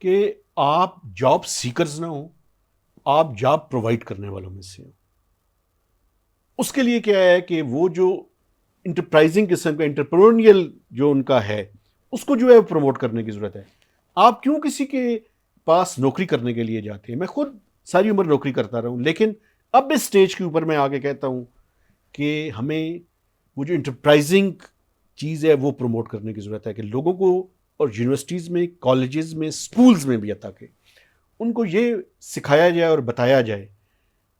Speaker 2: کہ آپ جاب سیکرز نہ ہوں, آپ جاب پرووائڈ کرنے والوں میں سے ہوں. اس کے لیے کیا ہے کہ وہ جو انٹرپرائزنگ قسم کا انٹرپرونیل جو ان کا ہے اس کو جو ہے پروموٹ کرنے کی ضرورت ہے. آپ کیوں کسی کے پاس نوکری کرنے کے لیے جاتے ہیں؟ میں خود ساری عمر نوکری کرتا رہا ہوں, لیکن اب اس سٹیج کے اوپر میں آگے کہتا ہوں کہ ہمیں وہ جو انٹرپرائزنگ چیز ہے وہ پروموٹ کرنے کی ضرورت ہے کہ لوگوں کو, اور یونیورسٹیز میں, کالجز میں, سکولز میں بھی عطا کہ ان کو یہ سکھایا جائے اور بتایا جائے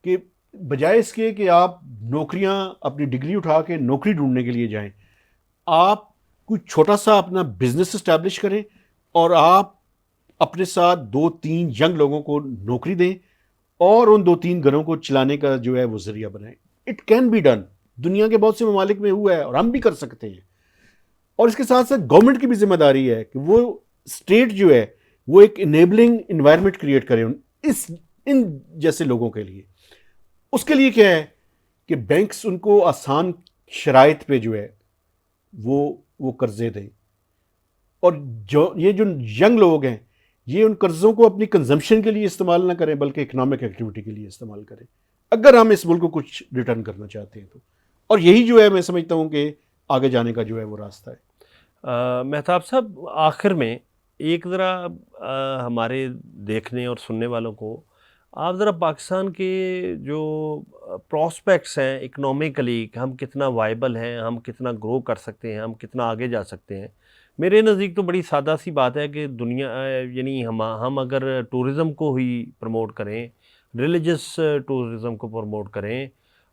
Speaker 2: کہ بجائے اس کے کہ آپ نوکریاں اپنی ڈگری اٹھا کے نوکری ڈھونڈنے کے لیے جائیں, آپ کوئی چھوٹا سا اپنا بزنس اسٹیبلش کریں اور آپ اپنے ساتھ 2-3 ینگ لوگوں کو نوکری دیں اور ان 2-3 گھروں کو چلانے کا جو ہے وہ ذریعہ بنائیں. It can be done. دنیا کے بہت سے ممالک میں ہوا ہے اور ہم بھی کر سکتے ہیں. اور اس کے ساتھ ساتھ گورنمنٹ کی بھی ذمہ داری ہے کہ وہ اسٹیٹ جو ہے وہ ایک انیبلنگ انوائرمنٹ کریٹ کرے ان جیسے لوگوں کے لیے. اس کے لیے کیا ہے کہ بینکس ان کو آسان شرائط پہ جو ہے وہ قرضے دیں, اور یہ جو ینگ لوگ ہیں یہ ان قرضوں کو اپنی کنزمپشن کے لیے استعمال نہ کریں بلکہ اکنامک ایکٹیویٹی کے لیے استعمال کریں, اگر ہم اس ملک کو کچھ ریٹرن کرنا چاہتے ہیں تو. اور یہی جو ہے میں سمجھتا ہوں کہ آگے جانے کا جو ہے وہ راستہ ہے.
Speaker 1: مہتاب صاحب آخر میں ایک ذرا ہمارے دیکھنے اور سننے والوں کو آپ ذرا پاکستان کے جو پراسپیکٹس ہیں اکنامکلی, ہم کتنا وائبل ہیں, ہم کتنا گرو کر سکتے ہیں, ہم کتنا آگے جا سکتے ہیں. میرے نزدیک تو بڑی سادہ سی بات ہے کہ دنیا یعنی ہم اگر ٹورزم کو ہی پروموٹ کریں, ریلیجس ٹورزم کو پروموٹ کریں,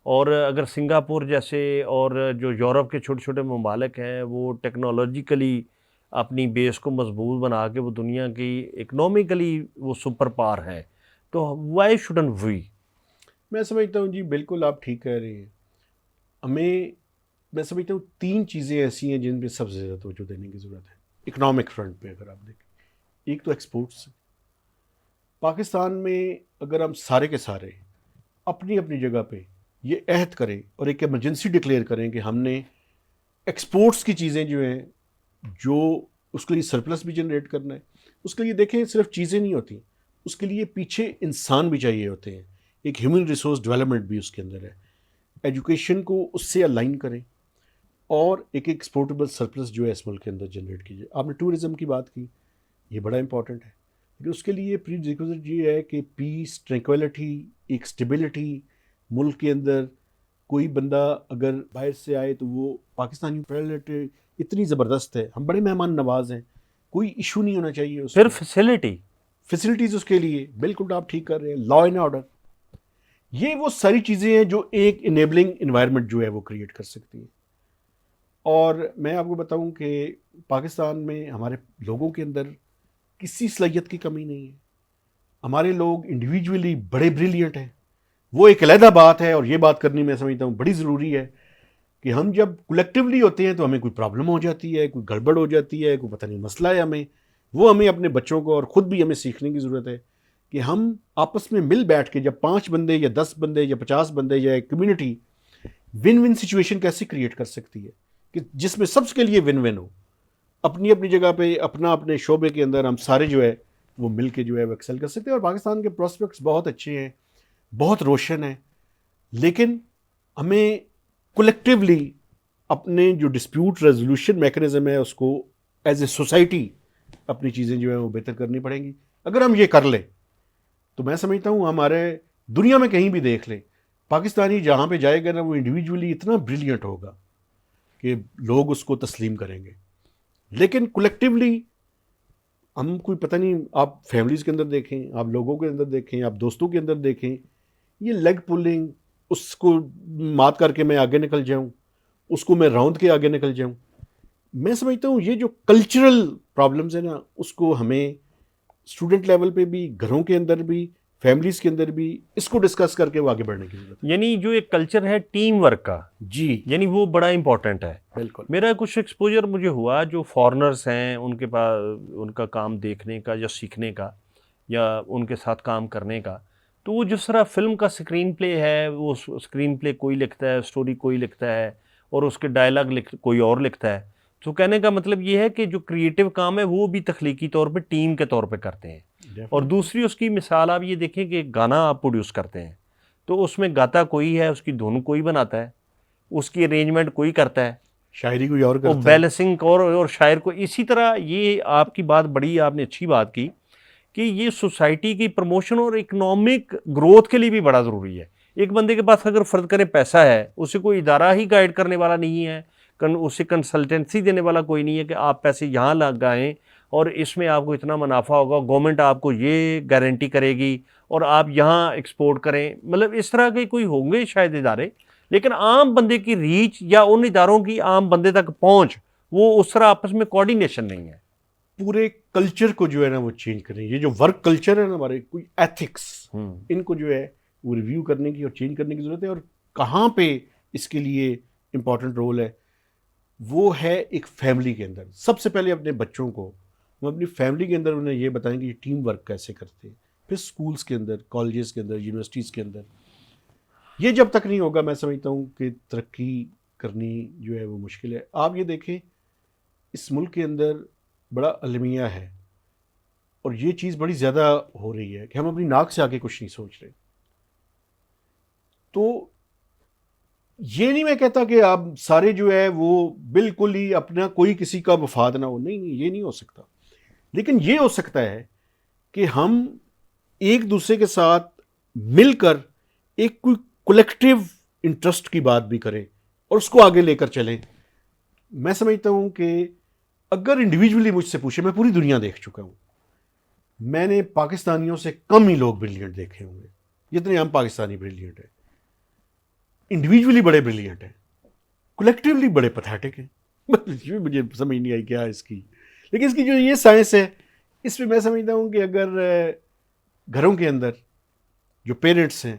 Speaker 1: اور اگر سنگاپور جیسے اور جو یورپ کے چھوٹے چھوٹے ممالک ہیں وہ ٹیکنالوجیکلی اپنی بیس کو مضبوط بنا کے وہ دنیا کی اکنامکلی وہ سپر پاور ہے, تو وائی شوڈنٹ وی؟
Speaker 2: میں سمجھتا ہوں جی بالکل آپ ٹھیک کہہ رہے ہیں. میں سمجھتا ہوں 3 چیزیں ایسی ہیں جن پہ سب سے زیادہ توجہ دینے کی ضرورت ہے اکنامک فرنٹ پہ. اگر آپ دیکھیں, ایک تو ایکسپورٹس. پاکستان میں اگر ہم سارے کے سارے اپنی اپنی جگہ پہ یہ عہد کریں اور ایک ایمرجنسی ڈکلیئر کریں کہ ہم نے ایکسپورٹس کی چیزیں جو ہیں جو اس کے لیے سرپلس بھی جنریٹ کرنا ہے. اس کے لیے دیکھیں صرف چیزیں نہیں ہوتی, اس کے لیے پیچھے انسان بھی چاہیے ہوتے ہیں, ایک ہیومن ریسورس ڈیولپمنٹ بھی اس کے اندر ہے. ایجوکیشن کو اس سے الائن کریں اور ایک ایکسپورٹیبل سرپلس جو ہے اس ملک کے اندر جنریٹ کیجیے. آپ نے ٹورزم کی بات کی, یہ بڑا امپورٹنٹ ہے, لیکن اس کے لیے پری ریکوزٹ یہ ہے کہ پیس, ٹرینکویلٹی, ایک اسٹیبلٹی ملک کے اندر. کوئی بندہ اگر باہر سے آئے تو وہ پاکستانی پرائلٹ اتنی زبردست ہے, ہم بڑے مہمان نواز ہیں, کوئی ایشو نہیں ہونا چاہیے اس
Speaker 1: پھر
Speaker 2: میں. فیسلٹیز اس کے لیے بالکل آپ ٹھیک کر رہے ہیں. لا اینڈ آرڈر, یہ وہ ساری چیزیں ہیں جو ایک انیبلنگ انوائرمنٹ جو ہے وہ کریٹ کر سکتی ہیں. اور میں آپ کو بتاؤں کہ پاکستان میں ہمارے لوگوں کے اندر کسی صلاحیت کی کمی نہیں ہے. ہمارے لوگ انڈیویجولی بڑے بریلینٹ ہیں. وہ ایک علیحدہ بات ہے, اور یہ بات کرنی میں سمجھتا ہوں بڑی ضروری ہے کہ ہم جب کلیکٹیولی ہوتے ہیں تو ہمیں کوئی پرابلم ہو جاتی ہے, کوئی گڑبڑ ہو جاتی ہے, کوئی پتہ نہیں مسئلہ ہے ہمیں, وہ ہمیں اپنے بچوں کو اور خود بھی ہمیں سیکھنے کی ضرورت ہے کہ ہم آپس میں مل بیٹھ کے جب 5 بندے یا 10 بندے یا 50 بندے یا ایک کمیونٹی ون ون سچویشن کیسے کریٹ کر سکتی ہے کہ جس میں سب کے لیے ون ون ہو. اپنی اپنی جگہ پہ اپنے شعبے کے اندر ہم سارے جو ہے وہ مل کے جو ہے وہ ایکسل کر سکتے ہیں. اور پاکستان کے پراسپیکٹس بہت اچھے ہیں, بہت روشن ہیں, لیکن ہمیں کولیکٹیولی اپنے جو ڈسپیوٹ ریزولوشن میکانزم ہے اس کو ایز اے سوسائٹی اپنی چیزیں جو ہیں وہ بہتر کرنی پڑیں گی. اگر ہم یہ کر لیں تو میں سمجھتا ہوں ہمارے دنیا میں کہیں بھی دیکھ لیں, پاکستانی جہاں پہ جائے گا نا وہ انڈیویجولی اتنا بریلینٹ ہوگا کہ لوگ اس کو تسلیم کریں گے. لیکن کولیکٹیولی ہم کوئی پتہ نہیں, آپ فیملیز کے اندر دیکھیں, آپ لوگوں کے اندر دیکھیں, آپ دوستوں کے اندر دیکھیں, یہ لیگ پولنگ, اس کو مات کر کے میں آگے نکل جاؤں, اس کو میں راؤنڈ کے آگے نکل جاؤں. میں سمجھتا ہوں یہ جو کلچرل پرابلمز ہیں نا اس کو ہمیں اسٹوڈنٹ لیول پہ بھی, گھروں کے اندر بھی, فیملیز کے اندر بھی اس کو ڈسکس کر کے وہ آگے بڑھنے کی ضرورت ہے.
Speaker 1: یعنی جو ایک کلچر ہے ٹیم ورک کا,
Speaker 2: جی
Speaker 1: یعنی وہ بڑا امپورٹنٹ ہے.
Speaker 2: بالکل.
Speaker 1: میرا کچھ ایکسپوجر مجھے ہوا جو فارنرز ہیں ان کے پاس, ان کا کام دیکھنے کا یا سیکھنے کا یا ان کے ساتھ کام کرنے کا, تو وہ جس طرح فلم کا سکرین پلے ہے, وہ سکرین پلے کوئی لکھتا ہے, سٹوری کوئی لکھتا ہے, اور اس کے ڈائلاگ کوئی اور لکھتا ہے. تو کہنے کا مطلب یہ ہے کہ جو کریٹو کام ہے وہ بھی تخلیقی طور پہ ٹیم کے طور پہ کرتے ہیں. اور دوسری اس کی مثال آپ یہ دیکھیں کہ گانا آپ پروڈیوس کرتے ہیں تو اس میں گاتا کوئی ہے, اس کی دھن کوئی بناتا ہے, اس کی ارینجمنٹ کوئی کرتا ہے,
Speaker 2: شاعری کوئی اور
Speaker 1: اور
Speaker 2: کرتا ہے.
Speaker 1: بیلنسنگ اور شاعر کو. اسی طرح یہ آپ کی بات بڑی, آپ نے اچھی بات کی کہ یہ سوسائٹی کی پروموشن اور اکنامک گروتھ کے لیے بھی بڑا ضروری ہے. ایک بندے کے پاس اگر فرض کرے پیسہ ہے, اسے کوئی ادارہ ہی گائیڈ کرنے والا نہیں ہے, اسے کنسلٹنسی دینے والا کوئی نہیں ہے کہ آپ پیسے یہاں لگائیں اور اس میں آپ کو اتنا منافع ہوگا, گورنمنٹ آپ کو یہ گارنٹی کرے گی اور آپ یہاں ایکسپورٹ کریں, مطلب اس طرح کے کوئی ہوں گے شاید ادارے, لیکن عام بندے کی ریچ یا ان اداروں کی عام بندے تک پہنچ وہ اس طرح آپس میں کوآرڈینیشن نہیں ہے.
Speaker 2: پورے کلچر کو جو ہے نا وہ چینج کریں. یہ جو ورک کلچر ہے نا ہمارے, کوئی ایتھکس, ان کو جو ہے وہ ریویو کرنے کی اور چینج کرنے کی ضرورت ہے. اور کہاں پہ اس کے لیے امپورٹنٹ رول ہے وہ ہے ایک فیملی کے اندر. سب سے پہلے اپنے بچوں کو ہم اپنی فیملی کے اندر انہیں یہ بتائیں کہ یہ ٹیم ورک کیسے کرتے ہیں. پھر اسکولس کے اندر, کالجز کے اندر, یونیورسٹیز کے اندر. یہ جب تک نہیں ہوگا میں سمجھتا ہوں کہ ترقی کرنی جو ہے وہ مشکل ہے. آپ یہ دیکھیں اس ملک کے اندر بڑا المیہ ہے, اور یہ چیز بڑی زیادہ ہو رہی ہے کہ ہم اپنی ناک سے آگے کچھ نہیں سوچ رہے. تو یہ نہیں میں کہتا کہ آپ سارے جو ہے وہ بالکل ہی اپنا کوئی کسی کا مفاد نہ ہو, نہیں, یہ نہیں ہو سکتا. لیکن یہ ہو سکتا ہے کہ ہم ایک دوسرے کے ساتھ مل کر ایک کوئی کولیکٹیو انٹرسٹ کی بات بھی کریں اور اس کو آگے لے کر چلیں. میں سمجھتا ہوں کہ اگر انڈیویجولی مجھ سے پوچھے, میں پوری دنیا دیکھ چکا ہوں, میں نے پاکستانیوں سے کم ہی لوگ بریلینٹ دیکھے ہوں گے جتنے ہم پاکستانی بریلینٹ ہیں. انڈیویجولی بڑے بریلینٹ ہیں, کولیکٹیولی بڑے پتھیٹک ہیں. مجھے سمجھ نہیں آئی کیا اس کی, لیکن اس کی جو یہ سائنس ہے اس میں سمجھتا ہوں کہ اگر گھروں کے اندر جو پیرنٹس ہیں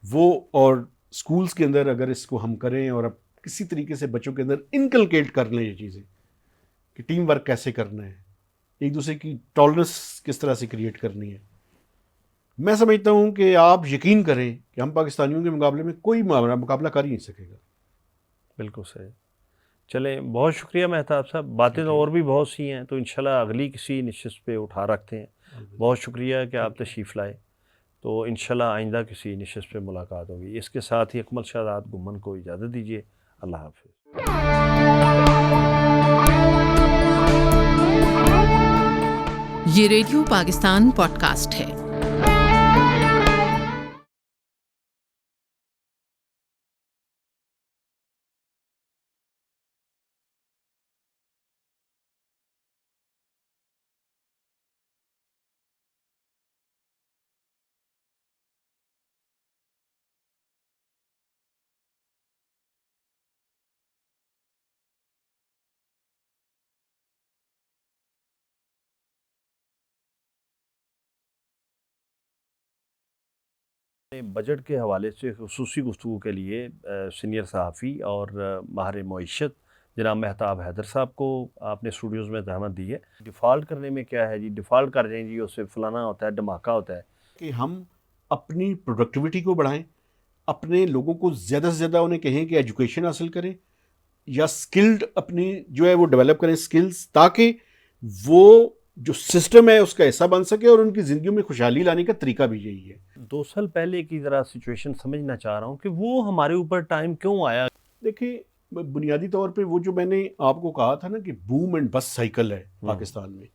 Speaker 2: وہ اور اسکولس کے اندر اگر اس کو ہم کریں اور اب کسی طریقے سے بچوں کے اندر انکلکیٹ کر لیں یہ چیزیں کہ ٹیم ورک کیسے کرنا ہے, ایک دوسرے کی ٹالرنس کس طرح سے کریٹ کرنی ہے, میں سمجھتا ہوں کہ آپ یقین کریں کہ ہم پاکستانیوں کے مقابلے میں کوئی مقابلہ کر ہی نہیں سکے گا.
Speaker 1: بالکل صحیح. چلیں, بہت شکریہ مہتاب صاحب. باتیں تو اور بھی بہت سی ہیں, تو انشاءاللہ اگلی کسی نشست پہ اٹھا رکھتے ہیں. بہت شکریہ کہ آپ تشریف لائے. تو انشاءاللہ آئندہ کسی نشست پہ ملاقات ہوگی. اس کے ساتھ ہی اکمل شہزاد گمن کو اجازت دیجیے. اللہ حافظ.
Speaker 3: یہ ریڈیو پاکستان پوڈ کاسٹ ہے.
Speaker 1: بجٹ کے حوالے سے خصوصی گفتگو کے لیے سینئر صحافی اور ماہر معیشت جناب مہتاب حیدر صاحب کو آپ نے اسٹوڈیوز میں زحمت دی ہے. ڈیفالٹ کرنے میں کیا ہے جی؟ ڈیفالٹ کر جائیں جی اس سے فلانا ہوتا ہے، دھماکہ ہوتا ہے.
Speaker 2: کہ ہم اپنی پروڈکٹیوٹی کو بڑھائیں، اپنے لوگوں کو زیادہ سے زیادہ انہیں کہیں کہ ایجوکیشن حاصل کریں یا سکلڈ اپنی جو ہے وہ ڈیولپ کریں سکلز، تاکہ وہ جو سسٹم ہے اس کا حصہ بن سکے اور ان کی زندگیوں میں خوشحالی لانے کا طریقہ بھی یہی ہے.
Speaker 1: 2 سال پہلے کی ذرا سچویشن سمجھنا چاہ رہا ہوں کہ وہ ہمارے اوپر ٹائم کیوں آیا؟
Speaker 2: دیکھیں بنیادی طور پہ وہ جو میں نے آپ کو کہا تھا نا کہ بوم اینڈ بس سائیکل ہے پاکستان میں،